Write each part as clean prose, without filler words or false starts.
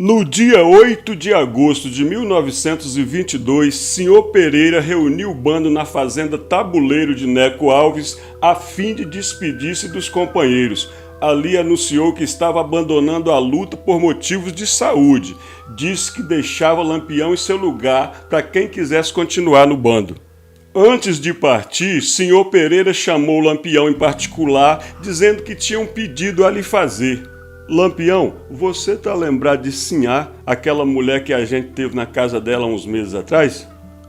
No dia 8 de agosto de 1922, Sr. Pereira reuniu o bando na fazenda Tabuleiro de Neco Alves a fim de despedir-se dos companheiros. Ali anunciou que estava abandonando a luta por motivos de saúde. Disse que deixava Lampião em seu lugar para quem quisesse continuar no bando. Antes de partir, Sr. Pereira chamou Lampião em particular, dizendo que tinha um pedido a lhe fazer. Lampião, você tá lembrado de Sinhá, aquela mulher que a gente teve na casa dela uns meses atrás?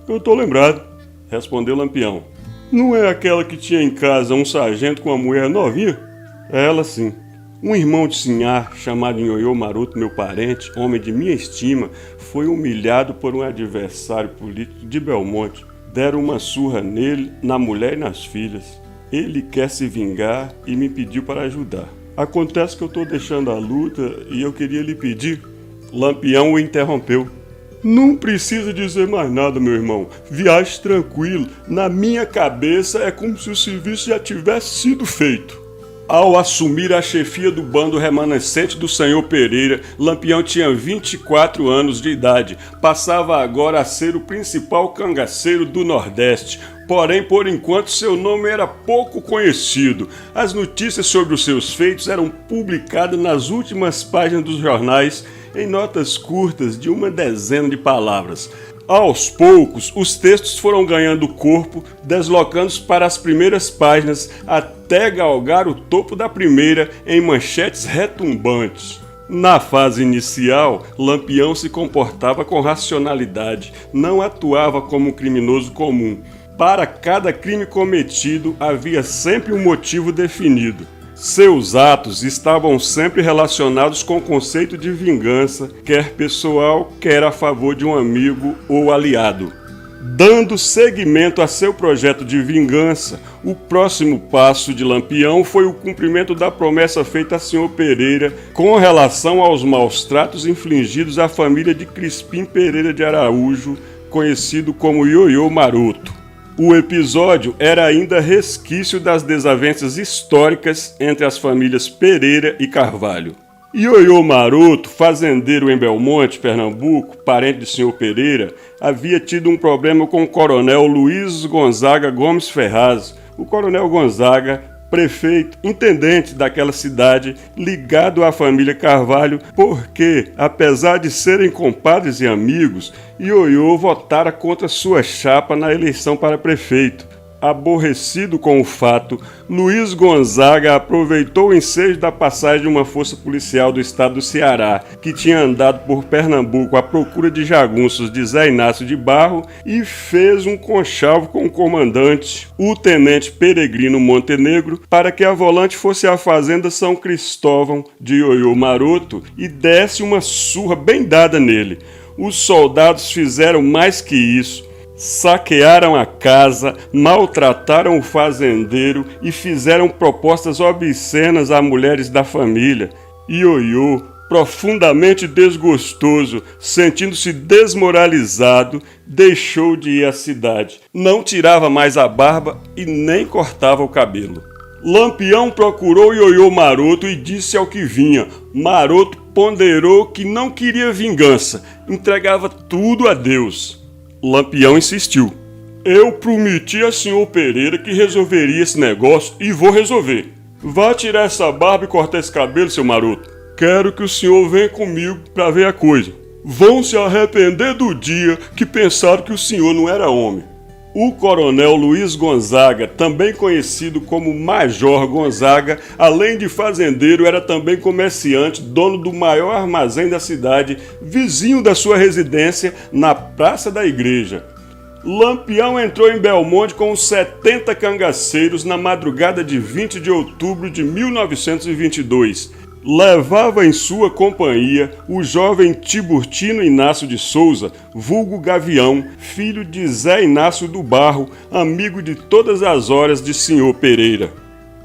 Eu tô lembrado, respondeu Lampião. Não é aquela que tinha em casa um sargento com uma mulher novinha? É ela sim. Um irmão de Sinhá, chamado Ioiô Maroto, meu parente, homem de minha estima, foi humilhado por um adversário político de Belmonte. Deram uma surra nele, na mulher e nas filhas. Ele quer se vingar e me pediu para ajudar. Acontece que eu estou deixando a luta e eu queria lhe pedir. Lampião o interrompeu. Não precisa dizer mais nada, meu irmão. Viaje tranquilo. Na minha cabeça é como se o serviço já tivesse sido feito. Ao assumir a chefia do bando remanescente do Sr. Pereira, Lampião tinha 24 anos de idade. Passava agora a ser o principal cangaceiro do Nordeste. Porém, por enquanto, seu nome era pouco conhecido. As notícias sobre os seus feitos eram publicadas nas últimas páginas dos jornais em notas curtas de uma dezena de palavras. Aos poucos, os textos foram ganhando corpo, deslocando-se para as primeiras páginas até galgar o topo da primeira em manchetes retumbantes. Na fase inicial, Lampião se comportava com racionalidade, não atuava como um criminoso comum. Para cada crime cometido, havia sempre um motivo definido. Seus atos estavam sempre relacionados com o conceito de vingança, quer pessoal, quer a favor de um amigo ou aliado. Dando seguimento a seu projeto de vingança, o próximo passo de Lampião foi o cumprimento da promessa feita a Sr. Pereira com relação aos maus tratos infligidos à família de Crispim Pereira de Araújo, conhecido como Ioiô Maroto. O episódio era ainda resquício das desavenças históricas entre as famílias Pereira e Carvalho. Ioiô Maroto, fazendeiro em Belmonte, Pernambuco, parente de Sr. Pereira, havia tido um problema com o coronel Luiz Gonzaga Gomes Ferraz. O coronel Gonzaga, prefeito, intendente daquela cidade, ligado à família Carvalho, porque, apesar de serem compadres e amigos, Ioiô votara contra sua chapa na eleição para prefeito. Aborrecido com o fato, Luiz Gonzaga aproveitou o ensejo da passagem de uma força policial do estado do Ceará, que tinha andado por Pernambuco à procura de jagunços de Zé Inácio de Barro, e fez um conchalvo com o comandante, o tenente Peregrino Montenegro, para que a volante fosse à fazenda São Cristóvão de Ioiô Maroto e desse uma surra bem dada nele. Os soldados fizeram mais que isso. Saquearam a casa, maltrataram o fazendeiro e fizeram propostas obscenas a mulheres da família. Ioiô, profundamente desgostoso, sentindo-se desmoralizado, deixou de ir à cidade. Não tirava mais a barba e nem cortava o cabelo. Lampião procurou Ioiô Maroto e disse ao que vinha. Maroto ponderou que não queria vingança, entregava tudo a Deus. Lampião insistiu. Eu prometi a Sr. Pereira que resolveria esse negócio e vou resolver. Vá tirar essa barba e cortar esse cabelo, seu Maroto. Quero que o senhor venha comigo para ver a coisa. Vão se arrepender do dia que pensaram que o senhor não era homem. O coronel Luiz Gonzaga, também conhecido como Major Gonzaga, além de fazendeiro, era também comerciante, dono do maior armazém da cidade, vizinho da sua residência, na Praça da Igreja. Lampião entrou em Belmonte com os 70 cangaceiros na madrugada de 20 de outubro de 1922. Levava em sua companhia o jovem Tiburtino Inácio de Souza, vulgo Gavião, filho de Zé Inácio do Barro, amigo de todas as horas de Sr. Pereira.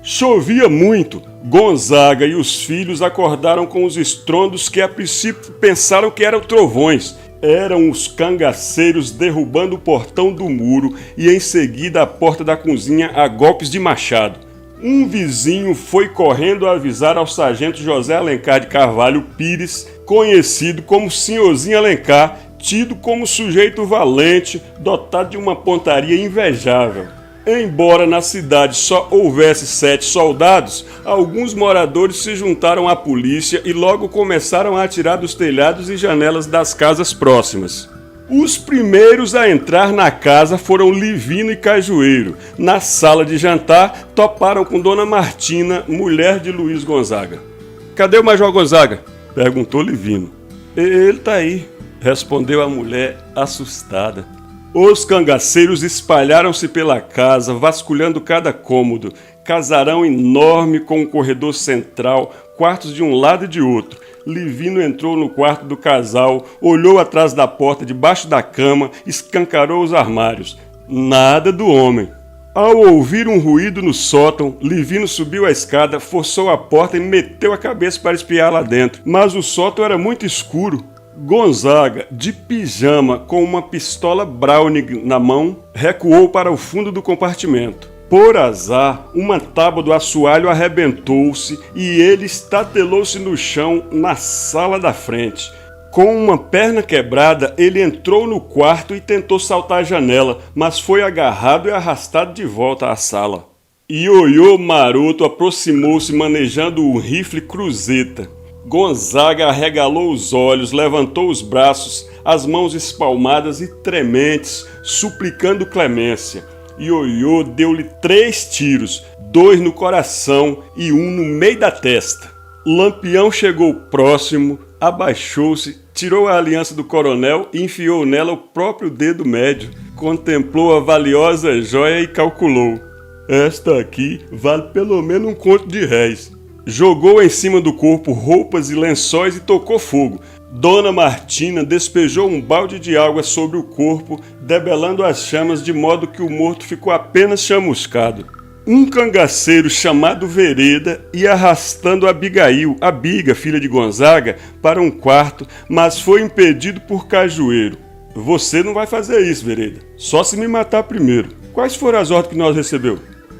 Chovia muito. Gonzaga e os filhos acordaram com os estrondos que a princípio pensaram que eram trovões. Eram os cangaceiros derrubando o portão do muro e em seguida a porta da cozinha a golpes de machado. Um vizinho foi correndo avisar ao sargento José Alencar de Carvalho Pires conhecido como Senhorzinho Alencar, tido como sujeito valente, dotado de uma pontaria invejável. Embora na cidade só houvesse 7 soldados, alguns moradores se juntaram à polícia e logo começaram a atirar dos telhados e janelas das casas próximas. Os primeiros a entrar na casa foram Livino e Cajueiro. Na sala de jantar, toparam com Dona Martina, mulher de Luiz Gonzaga. "Cadê o Major Gonzaga?" perguntou Livino. "Ele tá aí", respondeu a mulher, assustada. Os cangaceiros espalharam-se pela casa, vasculhando cada cômodo. Casarão enorme com um corredor central, quartos de um lado e de outro. Livino entrou no quarto do casal, olhou atrás da porta, debaixo da cama, escancarou os armários. Nada do homem. Ao ouvir um ruído no sótão, Livino subiu a escada, forçou a porta e meteu a cabeça para espiar lá dentro. Mas o sótão era muito escuro. Gonzaga, de pijama, com uma pistola Browning na mão, recuou para o fundo do compartimento. Por azar, uma tábua do assoalho arrebentou-se e ele estatelou-se no chão na sala da frente. Com uma perna quebrada, ele entrou no quarto e tentou saltar a janela, mas foi agarrado e arrastado de volta à sala. Ioiô Maroto aproximou-se manejando um rifle cruzeta. Gonzaga arregalou os olhos, levantou os braços, as mãos espalmadas e trementes, suplicando clemência. Ioiô deu-lhe 3 tiros, 2 no coração e 1 no meio da testa. Lampião chegou próximo, abaixou-se, tirou a aliança do coronel e enfiou nela o próprio dedo médio. Contemplou a valiosa joia e calculou: "Esta aqui vale pelo menos 1 conto de réis." Jogou em cima do corpo roupas e lençóis e tocou fogo. Dona Martina despejou um balde de água sobre o corpo, debelando as chamas de modo que o morto ficou apenas chamuscado. Um cangaceiro chamado Vereda ia arrastando Abigail, a Biga, filha de Gonzaga, para um quarto, mas foi impedido por Cajueiro. "Você não vai fazer isso, Vereda. Só se me matar primeiro." "Quais foram as ordens que nós recebeu?"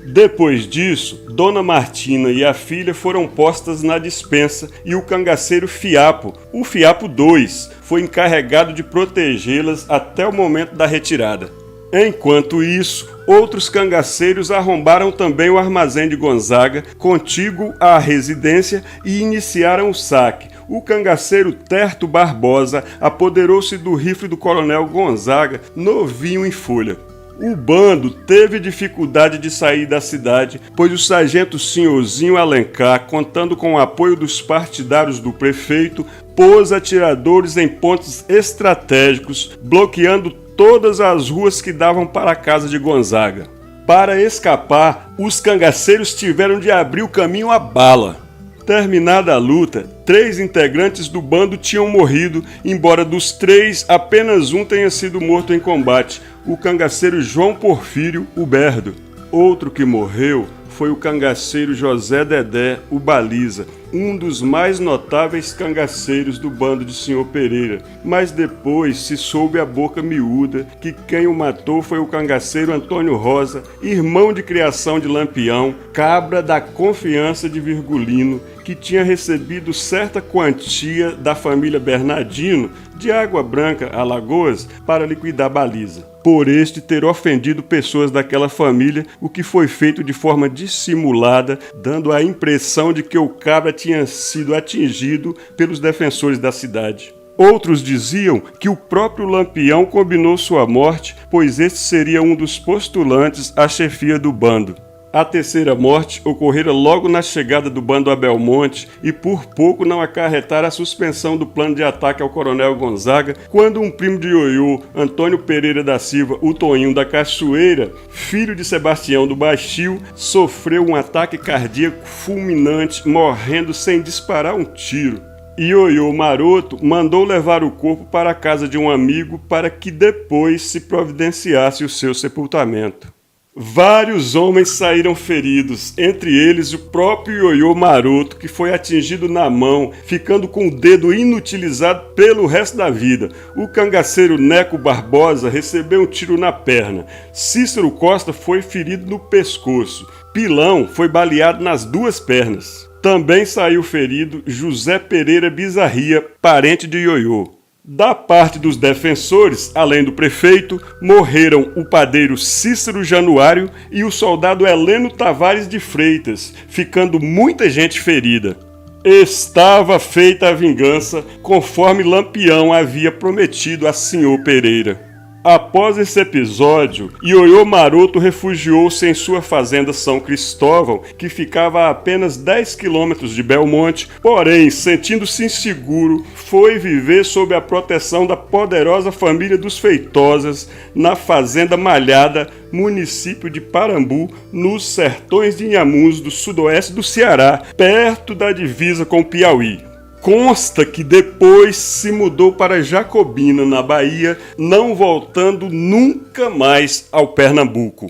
Depois disso, Dona Martina e a filha foram postas na despensa e o cangaceiro Fiapo, o Fiapo II, foi encarregado de protegê-las até o momento da retirada. Enquanto isso, outros cangaceiros arrombaram também o armazém de Gonzaga, contíguo à residência, e iniciaram o saque. O cangaceiro Terto Barbosa apoderou-se do rifle do coronel Gonzaga, novinho em folha. O bando teve dificuldade de sair da cidade, pois o sargento Senhorzinho Alencar, contando com o apoio dos partidários do prefeito, pôs atiradores em pontos estratégicos, bloqueando todas as ruas que davam para a casa de Gonzaga. Para escapar, os cangaceiros tiveram de abrir o caminho à bala. Terminada a luta, 3 integrantes do bando tinham morrido, embora dos 3 apenas um tenha sido morto em combate, o cangaceiro João Porfírio, o Berdo. Outro que morreu foi o cangaceiro José Dedé, o Baliza, um dos mais notáveis cangaceiros do bando de Senhor Pereira, mas depois se soube a boca miúda que quem o matou foi o cangaceiro Antônio Rosa, irmão de criação de Lampião, cabra da confiança de Virgulino, que tinha recebido certa quantia da família Bernardino de Água Branca, Alagoas, para liquidar Baliza. Por este ter ofendido pessoas daquela família, o que foi feito de forma dissimulada, dando a impressão de que o cabra tinha sido atingido pelos defensores da cidade. Outros diziam que o próprio Lampião combinou sua morte, pois este seria um dos postulantes à chefia do bando. A terceira morte ocorrera logo na chegada do bando a Belmonte e por pouco não acarretara a suspensão do plano de ataque ao coronel Gonzaga, quando um primo de Ioiô, Antônio Pereira da Silva, o Toninho da Cachoeira, filho de Sebastião do Baixio, sofreu um ataque cardíaco fulminante, morrendo sem disparar um tiro. Ioiô Maroto mandou levar o corpo para a casa de um amigo para que depois se providenciasse o seu sepultamento. Vários homens saíram feridos, entre eles o próprio Ioiô Maroto, que foi atingido na mão, ficando com o dedo inutilizado pelo resto da vida. O cangaceiro Neco Barbosa recebeu um tiro na perna. Cícero Costa foi ferido no pescoço. Pilão foi baleado nas 2 pernas. Também saiu ferido José Pereira Bizarria, parente de Ioiô. Da parte dos defensores, além do prefeito, morreram o padeiro Cícero Januário e o soldado Heleno Tavares de Freitas, ficando muita gente ferida. Estava feita a vingança, conforme Lampião havia prometido a Senhor Pereira. Após esse episódio, Ioiô Maroto refugiou-se em sua fazenda São Cristóvão, que ficava a apenas 10 quilômetros de Belmonte, porém, sentindo-se inseguro, foi viver sob a proteção da poderosa família dos Feitosas, na fazenda Malhada, município de Parambu, nos sertões de Inhamuns, do sudoeste do Ceará, perto da divisa com o Piauí. Consta que depois se mudou para Jacobina, na Bahia, não voltando nunca mais ao Pernambuco.